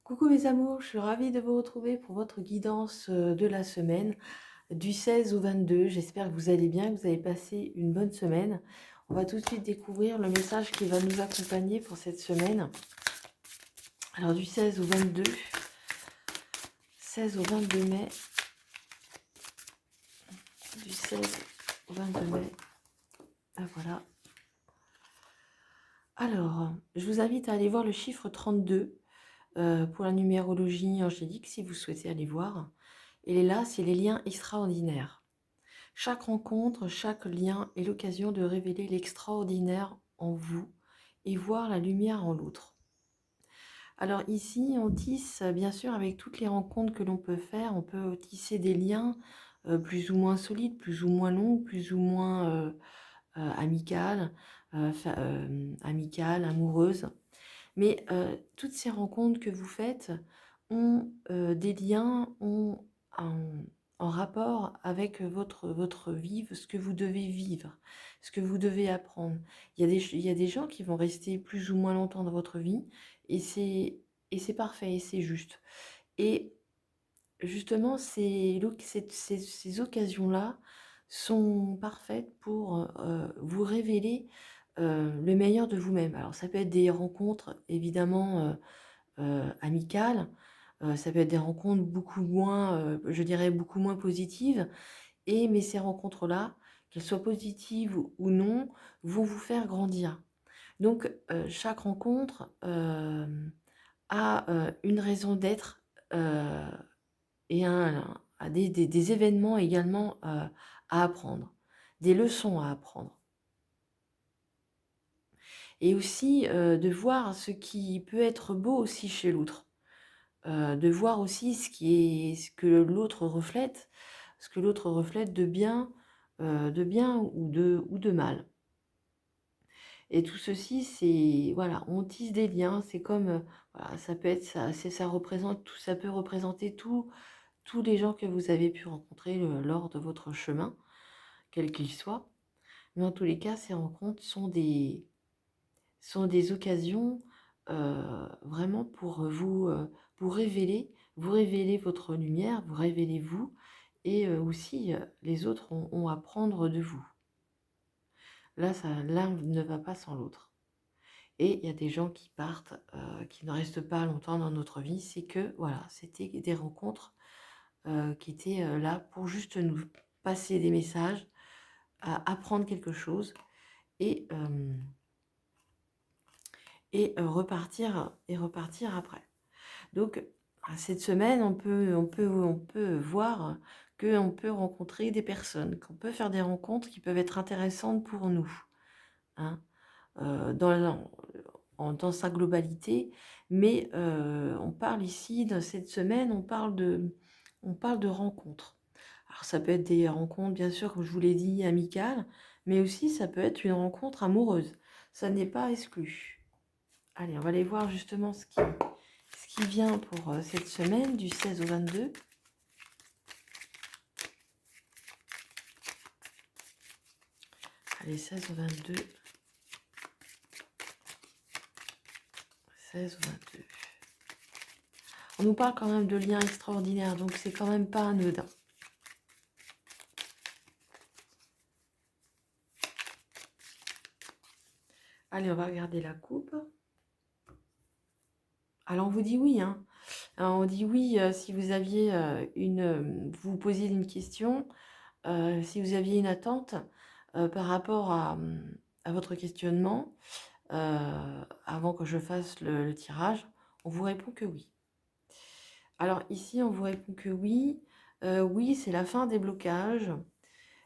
Coucou mes amours, je suis ravie de vous retrouver pour votre guidance de la semaine du 16 au 22. J'espère que vous allez bien, que vous avez passé une bonne semaine. On va tout de suite découvrir le message qui va nous accompagner pour cette semaine. Alors du 16 au 22, 16 au 22 mai, du 16 au 22 mai, ah voilà. Alors, je vous invite à aller voir le chiffre 32 pour la numérologie angélique si vous souhaitez aller voir. Et là, c'est les liens extraordinaires. Chaque rencontre, chaque lien est l'occasion de révéler l'extraordinaire en vous et voir la lumière en l'autre. Alors ici, on tisse, bien sûr, avec toutes les rencontres que l'on peut faire, on peut tisser des liens plus ou moins solides, plus ou moins longs, plus ou moins amicales, amoureuses. Mais toutes ces rencontres que vous faites ont des liens, ont en rapport avec votre vie, ce que vous devez vivre, ce que vous devez apprendre. Il y a des gens qui vont rester plus ou moins longtemps dans votre vie, et c'est parfait, et c'est juste. Et justement, ces occasions-là sont parfaites pour vous révéler le meilleur de vous-même. Alors ça peut être des rencontres évidemment amicales, ça peut être des rencontres beaucoup moins, je dirais beaucoup moins positives, mais ces rencontres-là, qu'elles soient positives ou non, vont vous faire grandir. Donc chaque rencontre a une raison d'être et a des événements également à apprendre, des leçons à apprendre. Et aussi de voir ce qui peut être beau aussi chez l'autre. De voir aussi ce que l'autre reflète, de bien ou de mal. Et tout ceci, c'est voilà, on tisse des liens, c'est comme voilà, ça peut être ça représente tout, ça peut représenter tous les gens que vous avez pu rencontrer lors de votre chemin, quel qu'il soit. Mais en tous les cas, ces rencontres sont des occasions vraiment pour vous révéler votre lumière, vous révéler vous, et aussi les autres ont à prendre de vous. Là, l'un ne va pas sans l'autre. Et il y a des gens qui partent, qui ne restent pas longtemps dans notre vie, c'est que voilà, c'était des rencontres qui étaient là pour juste nous passer des messages, apprendre quelque chose et repartir après. Donc, cette semaine, on peut voir qu'on peut rencontrer des personnes, qu'on peut faire des rencontres qui peuvent être intéressantes pour nous, hein, dans sa globalité. Mais on parle ici, dans cette semaine, on parle de rencontres. Alors, ça peut être des rencontres, bien sûr, comme je vous l'ai dit, amicales, mais aussi ça peut être une rencontre amoureuse. Ça n'est pas exclu. Allez, on va aller voir justement ce qui vient pour cette semaine du 16 au 22. Allez, 16 au 22. 16 au 22. On nous parle quand même de liens extraordinaires, donc c'est quand même pas anodin. Allez, on va regarder la coupe. Alors, on vous dit oui, hein. Alors, on dit oui si vous aviez vous posiez une question, si vous aviez une attente par rapport à votre questionnement, avant que je fasse le tirage, on vous répond que oui. Alors ici, on vous répond que oui. Oui, c'est la fin des blocages.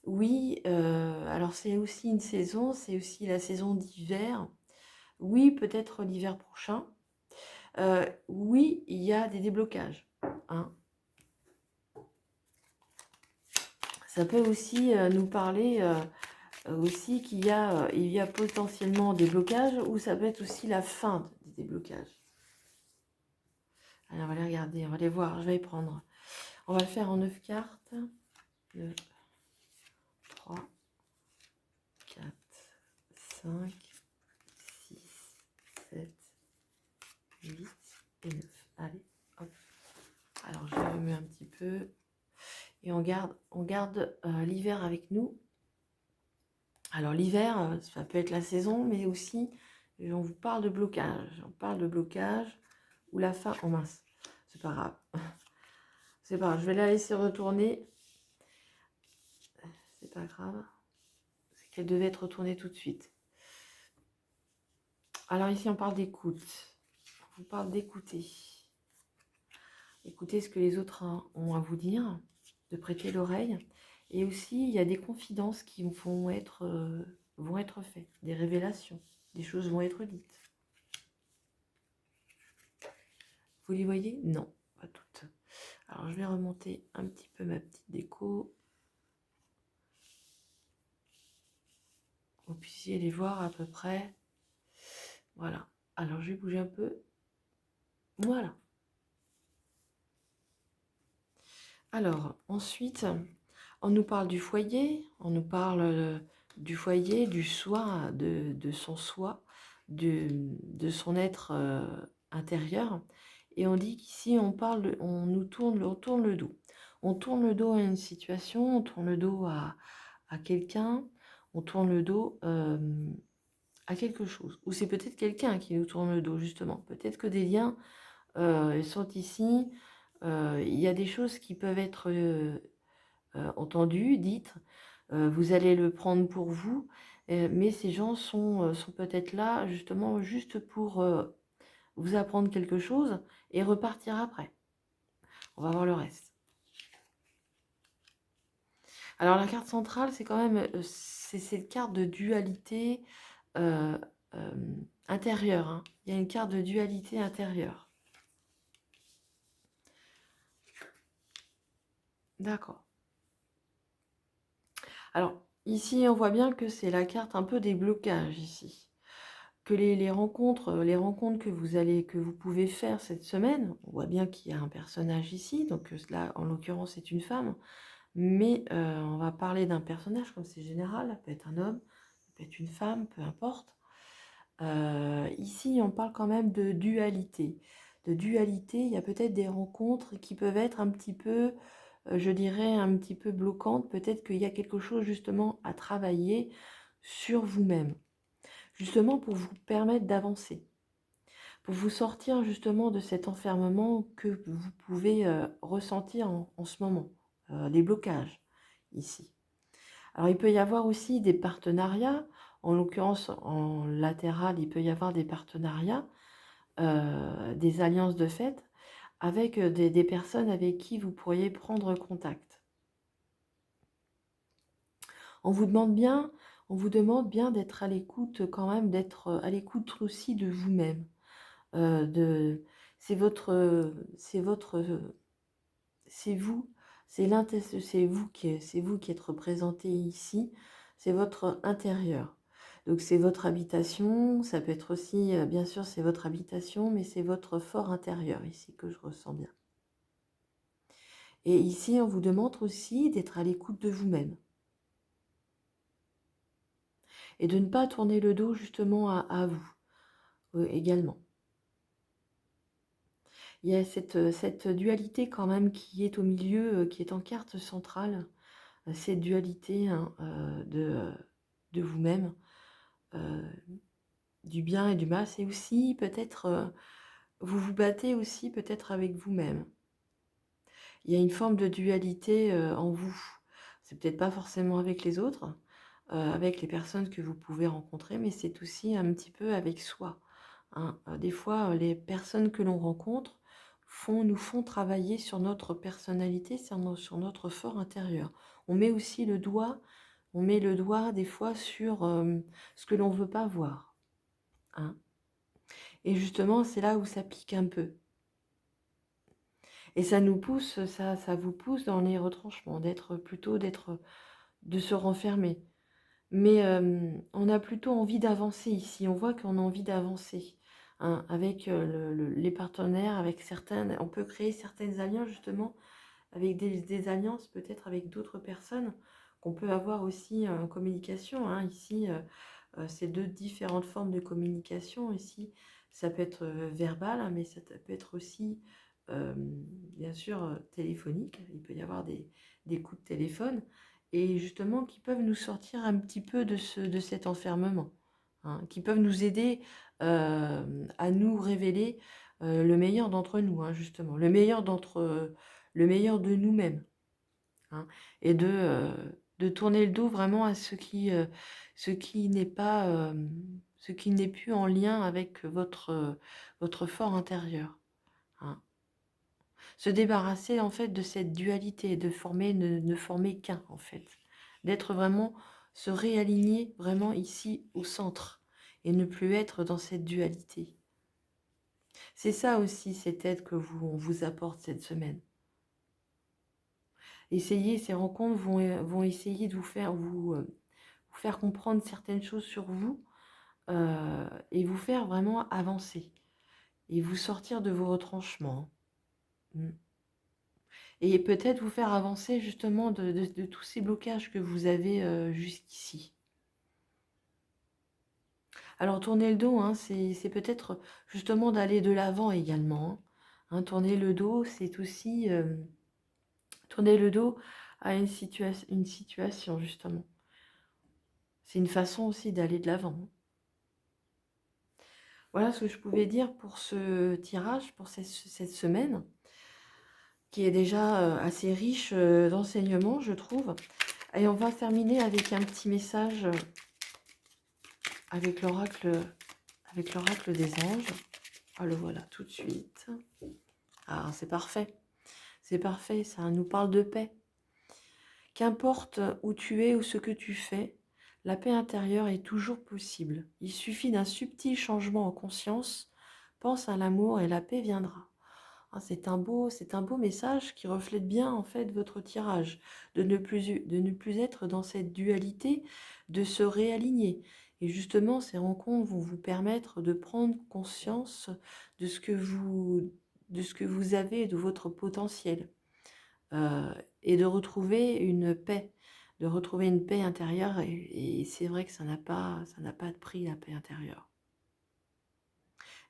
Oui, alors c'est aussi une saison, c'est aussi la saison d'hiver. Oui, peut-être l'hiver prochain. Oui, il y a des déblocages, hein. Ça peut aussi nous parler aussi il y a potentiellement des blocages, ou ça peut être aussi la fin des déblocages. Alors, on va les regarder, on va les voir, je vais les prendre. On va le faire en 9 cartes. 2, 3, 4, 5, 6, 7, 8 et 9. Allez, et on garde l'hiver avec nous. Alors l'hiver, ça peut être la saison, mais aussi, on vous parle de blocage. On parle de blocage ou la fin. Oh mince, c'est pas grave. C'est pas grave, je vais la laisser retourner. C'est pas grave. C'est qu'elle devait être retournée tout de suite. Alors ici, on parle d'écoute. On parle d'écouter. Écoutez ce que les autres ont à vous dire, de prêter l'oreille. Et aussi, il y a des confidences qui vont être faites, des révélations, des choses vont être dites. Vous les voyez? Non, pas toutes. Alors, je vais remonter un petit peu ma petite déco. Vous puissiez les voir à peu près. Voilà. Alors, je vais bouger un peu. Voilà. Alors, ensuite, on nous parle du foyer, on nous parle du foyer, du soi, de son soi, de son être intérieur. Et on dit qu'ici, on tourne le dos. On tourne le dos à une situation, on tourne le dos à quelqu'un, on tourne le dos à quelque chose. Ou c'est peut-être quelqu'un qui nous tourne le dos, justement. Peut-être que des liens sont ici. Il y a des choses qui peuvent être entendues, dites. Vous allez le prendre pour vous, mais ces gens sont peut-être là justement juste pour vous apprendre quelque chose et repartir après. On va voir le reste. Alors la carte centrale, c'est quand même c'est cette carte de dualité euh, euh, intérieure. Hein. Il y a une carte de dualité intérieure. D'accord. Alors, ici, on voit bien que c'est la carte un peu des blocages, ici. Que les rencontres que vous pouvez faire cette semaine, on voit bien qu'il y a un personnage ici, donc là, en l'occurrence, c'est une femme, mais on va parler d'un personnage, comme c'est général, ça peut être un homme, ça peut être une femme, peu importe. Ici, on parle quand même de dualité. De dualité, il y a peut-être des rencontres qui peuvent être un petit peu, je dirais, un petit peu bloquantes. Peut-être qu'il y a quelque chose justement à travailler sur vous-même, justement pour vous permettre d'avancer, pour vous sortir justement de cet enfermement que vous pouvez ressentir en ce moment, des blocages ici. Alors, il peut y avoir aussi des partenariats. En l'occurrence, en latéral, il peut y avoir des partenariats, des alliances de fait, avec des personnes avec qui vous pourriez prendre contact. On vous demande bien d'être à l'écoute quand même, d'être à l'écoute aussi de vous-même. C'est vous, c'est vous qui êtes représenté ici, c'est votre intérieur. Donc c'est votre habitation, ça peut être aussi, bien sûr, c'est votre habitation, mais c'est votre fort intérieur ici que je ressens bien. Et ici, on vous demande aussi d'être à l'écoute de vous-même et de ne pas tourner le dos justement à vous également. Il y a cette dualité quand même qui est au milieu, qui est en carte centrale, cette dualité hein, de vous-même, du bien et du mal. C'est aussi peut-être, vous vous battez aussi peut-être avec vous-même. Il y a une forme de dualité en vous. C'est peut-être pas forcément avec les autres, avec les personnes que vous pouvez rencontrer, mais c'est aussi un petit peu avec soi. Hein. Des fois, les personnes que l'on rencontre nous font travailler sur notre personnalité, sur notre fort intérieur. On met aussi on met le doigt des fois sur ce que l'on ne veut pas voir. Hein. Et justement, c'est là où ça pique un peu. Et ça nous pousse, ça vous pousse dans les retranchements, de se renfermer. Mais on a plutôt envie d'avancer ici. On voit qu'on a envie d'avancer hein, avec les partenaires, avec certaines. On peut créer certaines alliances justement avec des alliances peut-être avec d'autres personnes qu'on peut avoir aussi en communication. Hein. Ici, c'est deux différentes formes de communication. Ici, ça peut être verbal, hein, mais ça peut être aussi bien sûr, téléphoniques. Il peut y avoir des coups de téléphone et justement qui peuvent nous sortir un petit peu de cet enfermement, hein, qui peuvent nous aider, à nous révéler, le meilleur d'entre nous, hein, justement, le meilleur de nous-mêmes, hein, et de tourner le dos vraiment à ce qui n'est pas, ce qui n'est plus en lien avec votre fort intérieur, hein. Se débarrasser en fait de cette dualité, de former, ne former qu'un en fait. D'être vraiment, se réaligner vraiment ici au centre et ne plus être dans cette dualité. C'est ça aussi cette aide on vous apporte cette semaine. Ces rencontres vont essayer de vous faire comprendre certaines choses sur vous, et vous faire vraiment avancer et vous sortir de vos retranchements. Mm. Et peut-être vous faire avancer justement de tous ces blocages que vous avez jusqu'ici. Alors tourner le dos, hein, c'est peut-être justement d'aller de l'avant également, hein. Hein, tourner le dos, c'est aussi tourner le dos à une situation justement. C'est une façon aussi d'aller de l'avant, hein. Voilà ce que je pouvais dire pour ce tirage, pour cette semaine, qui est déjà assez riche d'enseignements, je trouve. Et on va terminer avec un petit message avec l'oracle des anges. Ah, le voilà tout de suite. Ah, c'est parfait. C'est parfait, ça nous parle de paix. Qu'importe où tu es ou ce que tu fais, la paix intérieure est toujours possible. Il suffit d'un subtil changement en conscience. Pense à l'amour et la paix viendra. Ah, c'est un beau message qui reflète bien en fait votre tirage, de ne plus être dans cette dualité, de se réaligner. Et justement, ces rencontres vont vous permettre de prendre conscience de ce que vous avez, de votre potentiel, et de retrouver une paix intérieure. Et c'est vrai que ça n'a pas de prix, la paix intérieure.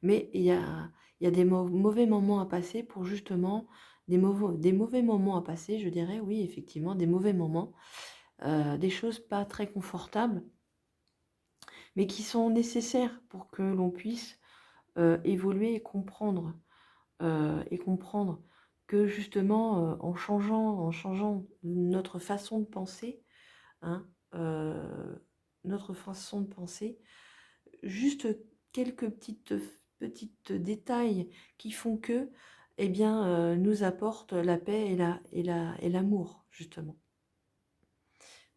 Mais il y a des mauvais moments à passer pour justement des mauvais moments à passer, je dirais, oui, effectivement, des mauvais moments, des choses pas très confortables, mais qui sont nécessaires pour que l'on puisse évoluer et comprendre que justement, en changeant notre façon de penser, hein, notre façon de penser, juste quelques petites détails qui font que, eh bien, nous apportent la paix et l'amour, justement.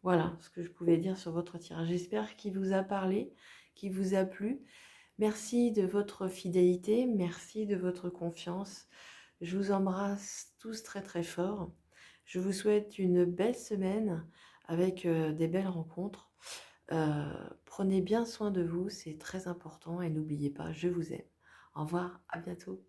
Voilà ce que je pouvais dire sur votre tirage. J'espère qu'il vous a parlé, qu'il vous a plu. Merci de votre fidélité, merci de votre confiance. Je vous embrasse tous très très fort. Je vous souhaite une belle semaine avec des belles rencontres. Prenez bien soin de vous, c'est très important et n'oubliez pas, je vous aime. Au revoir, à bientôt.